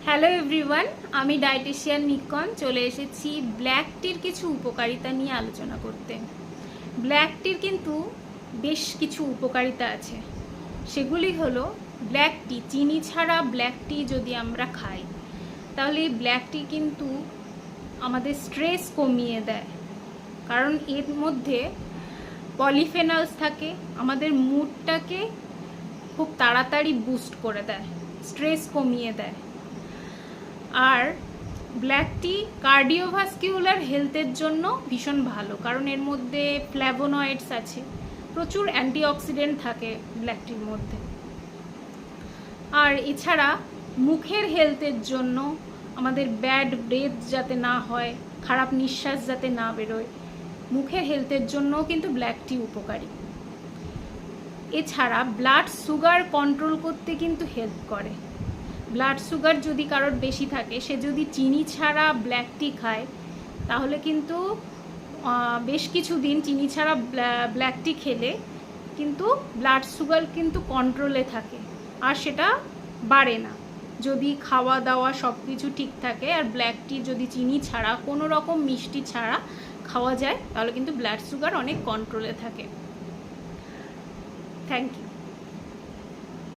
Hello everyone, আমি dietician Nikon চলে এসেছি ব্ল্যাক টির কিছু উপকারিতা নিয়ে আলোচনা করতে। ব্ল্যাক টির কিন্তু বেশ কিছু উপকারিতা আছে। সেগুলি হলো, ব্ল্যাক টি, চিনি ছাড়া ব্ল্যাক টি যদি আমরা খাই তাহলে এই ব্ল্যাক টি কিন্তু আমাদের স্ট্রেস কমিয়ে দেয়, কারণ এর মধ্যে পলিফেনলস থাকে, আমাদের মুডটাকে খুব তাড়াতাড়ি বুস্ট করে দেয়, স্ট্রেস কমিয়ে দেয়। আর ব্ল্যাক টি কার্ডিওভাস্কিউলার হেলথের জন্য ভীষণ ভালো, কারণ এর মধ্যে ফ্ল্যাভোনয়েডস আছে, প্রচুর অ্যান্টিঅক্সিডেন্ট থাকে ব্ল্যাক টির মধ্যে। আর এছাড়া মুখের হেলথের জন্য, আমাদের ব্যাড ব্রেথ যাতে না হয়, খারাপ নিঃশ্বাস যাতে না বেরোয়, মুখের হেলথের জন্যও কিন্তু ব্ল্যাক টি উপকারী। এছাড়া ব্লাড সুগার কন্ট্রোল করতে কিন্তু হেল্প করে। ব্লাড সুগার যদি কারোর বেশি থাকে, সে যদি চিনি ছাড়া ব্ল্যাক টি খায় তাহলে কিন্তু বেশ কিছুদিন চিনি ছাড়া ব্ল্যাক টি খেলে কিন্তু ব্লাড সুগার কিন্তু কন্ট্রোলে থাকে, আর সেটা বাড়ে না যদি খাওয়া দাওয়া সব কিছু ঠিক থাকে। আর ব্ল্যাক টি যদি চিনি ছাড়া, কোনো রকম মিষ্টি ছাড়া খাওয়া যায় তাহলে কিন্তু ব্লাড সুগার অনেক কন্ট্রোলে থাকে। Thank you.